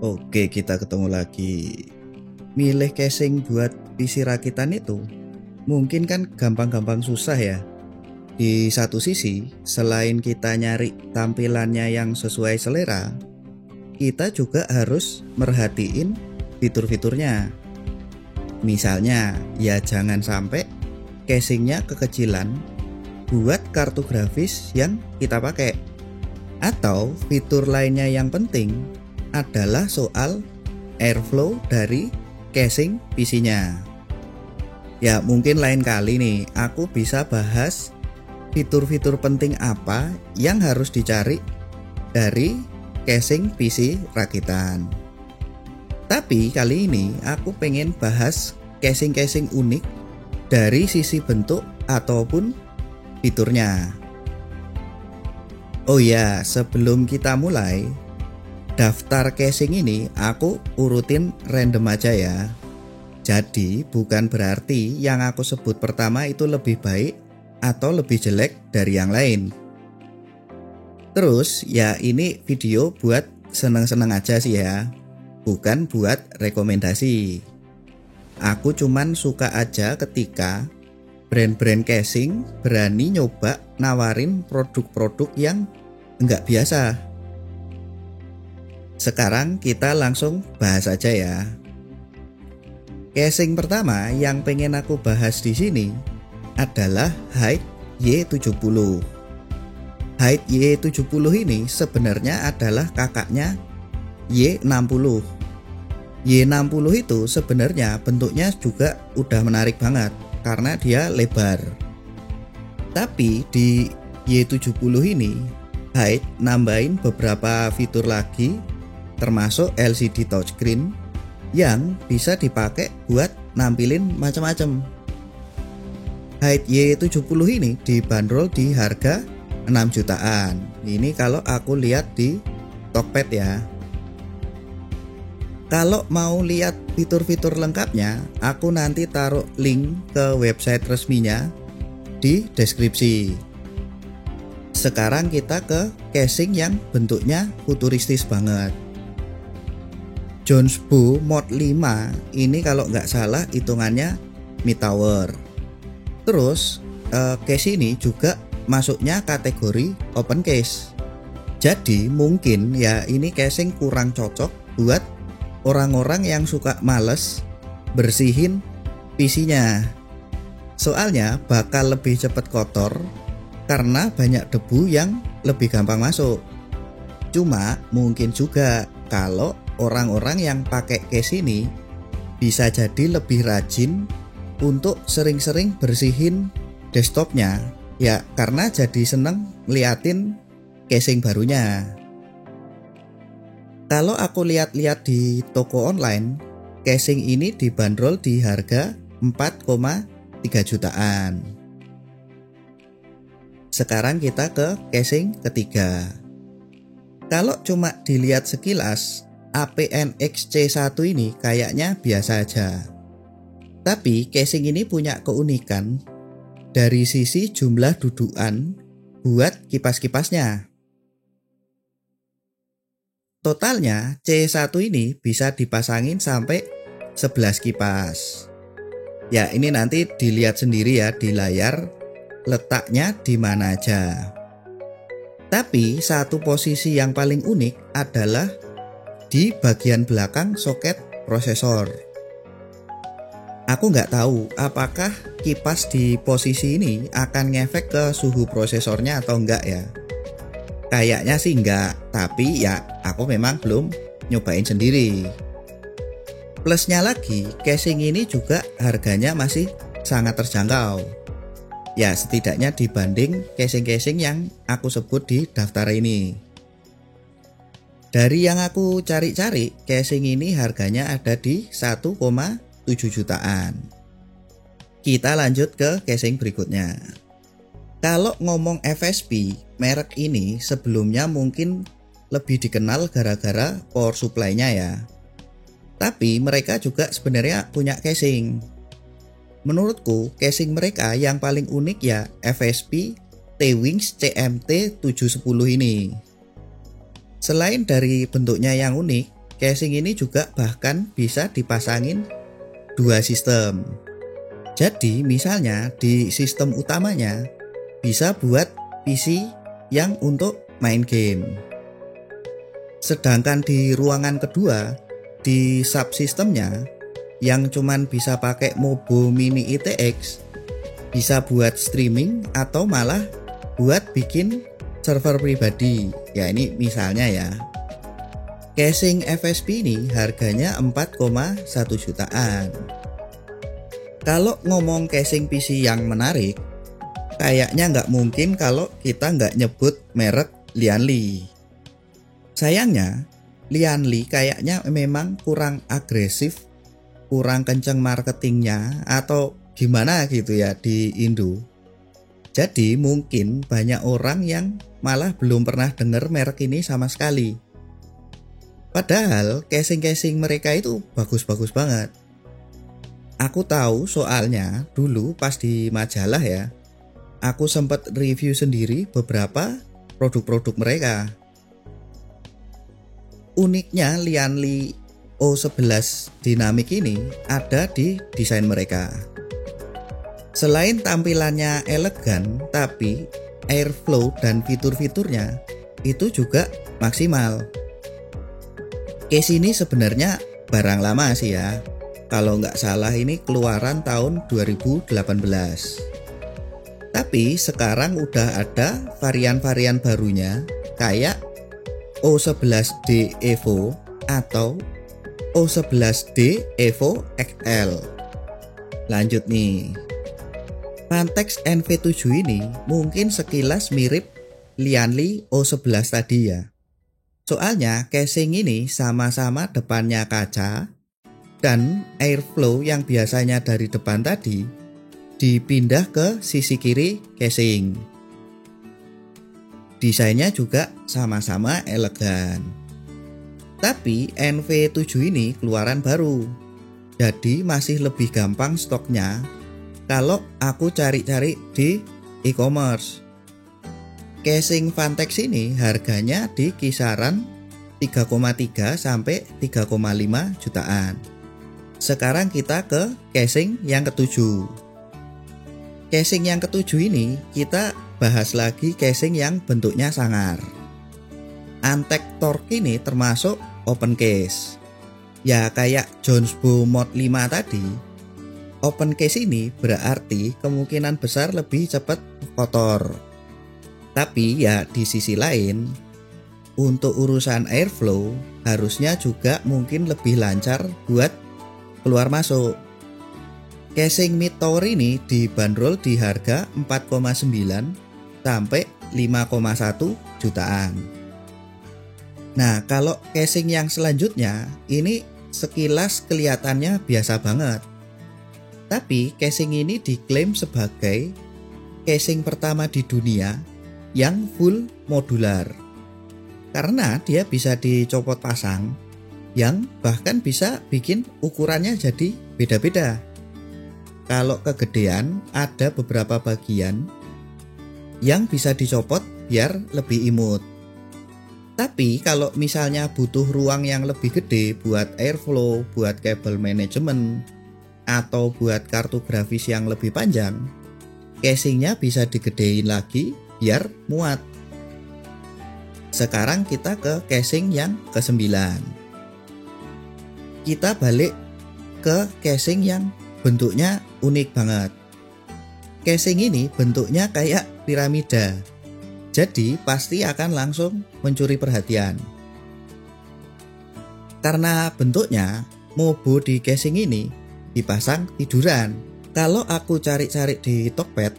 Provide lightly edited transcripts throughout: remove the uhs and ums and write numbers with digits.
Oke, kita ketemu lagi. Milih casing buat PC rakitan itu mungkin kan gampang-gampang susah ya. Di satu sisi, selain kita nyari tampilannya yang sesuai selera, kita juga harus merhatiin fitur-fiturnya. Misalnya, ya jangan sampai casingnya kekecilan buat kartu grafis yang kita pakai. Atau fitur lainnya yang penting adalah soal airflow dari casing PC-nya. Ya mungkin lain kali nih aku bisa bahas fitur-fitur penting apa yang harus dicari dari casing PC rakitan. Tapi kali ini aku pengen bahas casing-casing unik dari sisi bentuk ataupun fiturnya. Oh ya, sebelum kita mulai, daftar casing ini aku urutin random aja ya. Jadi bukan berarti yang aku sebut pertama itu lebih baik atau lebih jelek dari yang lain. Terus ya ini video buat seneng-seneng aja sih ya, bukan buat rekomendasi. Aku cuman suka aja ketika brand-brand casing berani nyoba nawarin produk-produk yang enggak biasa. Sekarang kita langsung bahas aja ya. Casing pertama yang pengen aku bahas di sini adalah Hyde Y70. Hyde Y70 ini sebenarnya adalah kakaknya Y60. Y60 itu sebenarnya bentuknya juga udah menarik banget karena dia lebar. Tapi di Y70 ini Hyde nambahin beberapa fitur lagi, termasuk LCD touchscreen yang bisa dipakai buat nampilin macam-macam. Hyde Y70 ini dibanderol di harga 6 jutaan. Ini kalau aku lihat di Tokped ya. Kalau mau lihat fitur-fitur lengkapnya, aku nanti taruh link ke website resminya di deskripsi. Sekarang kita ke casing yang bentuknya futuristis banget. Jonesbow Mod 5 ini kalau nggak salah hitungannya mid tower. Terus case ini juga masuknya kategori open case. Jadi mungkin ya ini casing kurang cocok buat orang-orang yang suka males bersihin PC-nya. Soalnya bakal lebih cepat kotor karena banyak debu yang lebih gampang masuk. Cuma mungkin juga kalau orang-orang yang pakai case ini bisa jadi lebih rajin untuk sering-sering bersihin desktopnya. Ya karena jadi seneng ngeliatin casing barunya. Kalau aku lihat-lihat di toko online, casing ini dibanderol di harga 4,3 jutaan. Sekarang kita ke casing ketiga. Kalau cuma dilihat sekilas, APNX C1 ini kayaknya biasa aja. Tapi casing ini punya keunikan dari sisi jumlah dudukan buat kipas-kipasnya. Totalnya C1 ini bisa dipasangin sampai 11 kipas. Ya ini nanti dilihat sendiri ya di layar letaknya di mana aja. Tapi satu posisi yang paling unik adalah di bagian belakang soket prosesor. Aku nggak tahu apakah kipas di posisi ini akan ngefek ke suhu prosesornya atau enggak ya. Kayaknya sih enggak, tapi ya aku memang belum nyobain sendiri. Plusnya lagi, casing ini juga harganya masih sangat terjangkau. Ya setidaknya dibanding casing-casing yang aku sebut di daftar ini. Dari yang aku cari-cari, casing ini harganya ada di 1,7 jutaan. Kita lanjut ke casing berikutnya. Kalau ngomong FSP, merek ini sebelumnya mungkin lebih dikenal gara-gara power supply-nya ya. Tapi mereka juga sebenarnya punya casing. Menurutku casing mereka yang paling unik ya FSP T-Wings CMT 710 ini. Selain dari bentuknya yang unik, casing ini juga bahkan bisa dipasangin dua sistem. Jadi misalnya di sistem utamanya bisa buat PC yang untuk main game. Sedangkan di ruangan kedua, di subsistemnya yang cuman bisa pakai Mobo Mini ITX, bisa buat streaming atau malah buat bikin server pribadi. Ya ini misalnya ya. Casing FSP ini harganya 4,1 jutaan. Kalau ngomong casing PC yang menarik, kayaknya nggak mungkin kalau kita nggak nyebut merek Lianli. Sayangnya, Lianli kayaknya memang kurang agresif, kurang kenceng marketingnya atau gimana gitu ya di Indo. Jadi mungkin banyak orang yang malah belum pernah dengar merek ini sama sekali. Padahal casing-casing mereka itu bagus-bagus banget. Aku tahu soalnya dulu pas di majalah ya, aku sempat review sendiri beberapa produk-produk mereka. Uniknya Lianli O11 Dynamic ini ada di desain mereka. Selain tampilannya elegan, tapi airflow dan fitur-fiturnya itu juga maksimal. Case ini sebenarnya barang lama sih ya. Kalau nggak salah ini keluaran tahun 2018. Tapi sekarang udah ada varian-varian barunya kayak O11D Evo atau O11D Evo XL. Lanjut nih. Pantex NV7 ini mungkin sekilas mirip Lianli O11 tadi ya. Soalnya casing ini sama-sama depannya kaca dan airflow yang biasanya dari depan tadi dipindah ke sisi kiri casing. Desainnya juga sama-sama elegan. Tapi NV7 ini keluaran baru, jadi masih lebih gampang stoknya kalau aku cari-cari di e-commerce. Casing Vantex ini harganya di kisaran 3,3 sampai 3,5 jutaan. Sekarang kita ke casing yang ketujuh. Casing yang ketujuh ini kita bahas lagi casing yang bentuknya sangar. Antec Torque ini termasuk open case. Ya kayak Jonesbow Mod 5 tadi. Open case ini berarti kemungkinan besar lebih cepat kotor. Tapi ya di sisi lain, untuk urusan airflow harusnya juga mungkin lebih lancar buat keluar masuk. Casing mid tower ini dibanderol di harga 4,9 sampai 5,1 jutaan. Nah, kalau casing yang selanjutnya ini sekilas kelihatannya biasa banget. Tapi casing ini diklaim sebagai casing pertama di dunia yang full modular. Karena dia bisa dicopot pasang, yang bahkan bisa bikin ukurannya jadi beda-beda. Kalau kegedean ada beberapa bagian yang bisa dicopot biar lebih imut. Tapi kalau misalnya butuh ruang yang lebih gede buat airflow, buat kabel manajemen, atau buat kartu grafis yang lebih panjang, casingnya bisa digedein lagi biar muat. Sekarang kita ke casing yang ke-9. Kita balik ke casing yang bentuknya unik banget. Casing ini bentuknya kayak piramida. Jadi pasti akan langsung mencuri perhatian. Karena bentuknya, Mobo di casing ini dipasang tiduran. Kalau aku cari-cari di Tokped,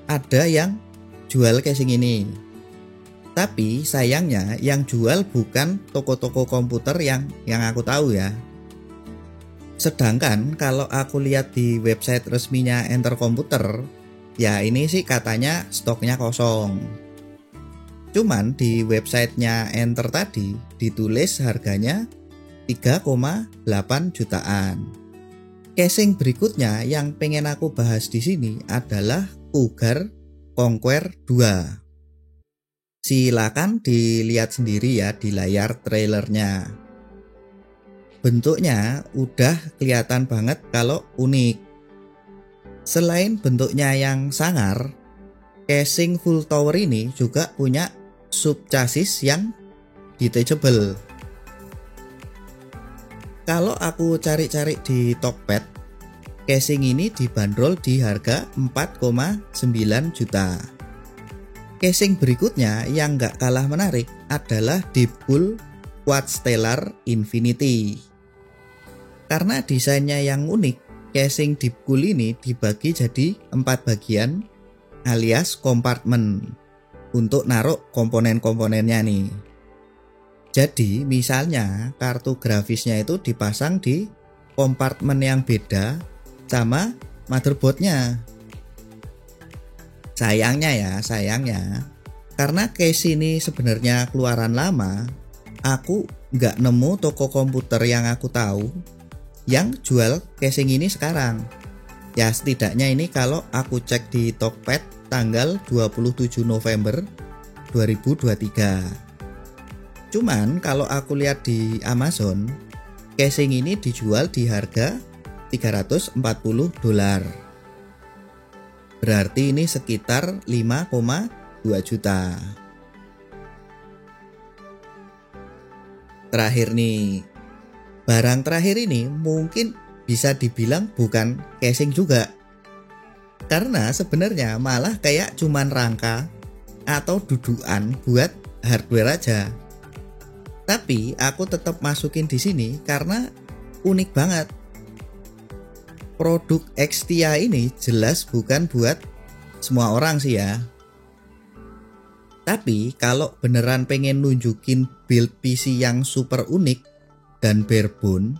ada yang jual casing ini. Tapi sayangnya yang jual bukan toko-toko komputer yang aku tahu ya. Sedangkan kalau aku lihat di website resminya Enter Komputer, ya ini sih katanya stoknya kosong. Cuman di websitenya Enter tadi ditulis harganya 3,8 jutaan. Casing berikutnya yang pengen aku bahas di sini adalah Cougar Conquer 2. Silakan dilihat sendiri ya di layar trailernya. bentuknya udah kelihatan banget kalau unik. Selain bentuknya yang sangar, casing full tower ini juga punya sub chassis yang detachable. Kalau aku cari-cari di Tokped, casing ini dibanderol di harga 4,9 juta. Casing berikutnya yang gak kalah menarik adalah Deepcool Quad Stellar Infinity. Karena desainnya yang unik, casing Deepcool ini dibagi jadi 4 bagian alias kompartemen untuk naruh komponen-komponennya nih. Jadi misalnya kartu grafisnya itu dipasang di kompartemen yang beda sama motherboardnya. Sayangnya karena case ini sebenarnya keluaran lama, aku nggak nemu toko komputer yang aku tahu yang jual casing ini sekarang. Ya setidaknya ini kalau aku cek di Tokped tanggal 27 November 2023. Cuman kalau aku lihat di Amazon, casing ini dijual di harga $340. Berarti ini sekitar 5,2 juta. Terakhir nih, barang terakhir ini mungkin bisa dibilang bukan casing juga. Karena sebenarnya malah kayak cuman rangka atau dudukan buat hardware aja. Tapi aku tetap masukin di sini karena unik banget. Produk Xtia ini jelas bukan buat semua orang sih ya. Tapi kalau beneran pengen nunjukin build PC yang super unik dan barebone,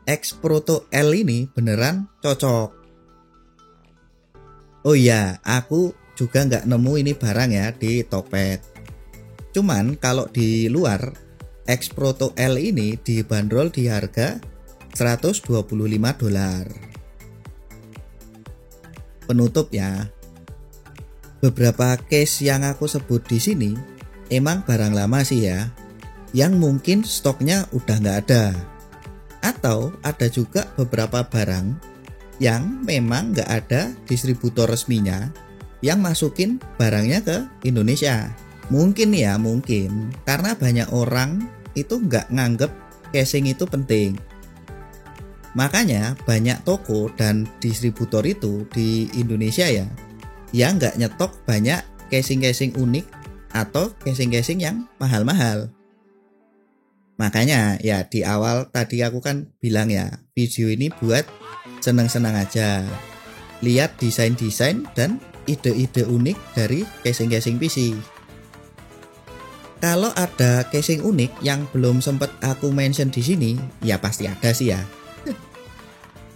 X Proto L ini beneran cocok. Oh iya, aku juga nggak nemu ini barang ya di Tokped. Cuman kalau di luar, X Proto L ini dibanderol di harga $125. Penutup ya. Beberapa case yang aku sebut di sini emang barang lama sih ya, yang mungkin stoknya udah nggak ada. Atau ada juga beberapa barang yang memang nggak ada distributor resminya yang masukin barangnya ke Indonesia. Mungkin karena banyak orang itu nggak nganggep casing itu penting. Makanya banyak toko dan distributor itu di Indonesia ya, yang nggak nyetok banyak casing-casing unik atau casing-casing yang mahal-mahal. Makanya ya di awal tadi aku kan bilang ya, video ini buat senang-senang aja, lihat desain-desain dan ide-ide unik dari casing-casing PC. Kalau ada casing unik yang belum sempat aku mention di sini, ya pasti ada sih ya.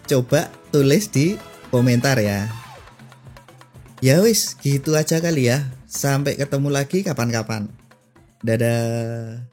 Coba tulis di komentar ya. Ya wis, gitu aja kali ya. Sampai ketemu lagi kapan-kapan. Dadah.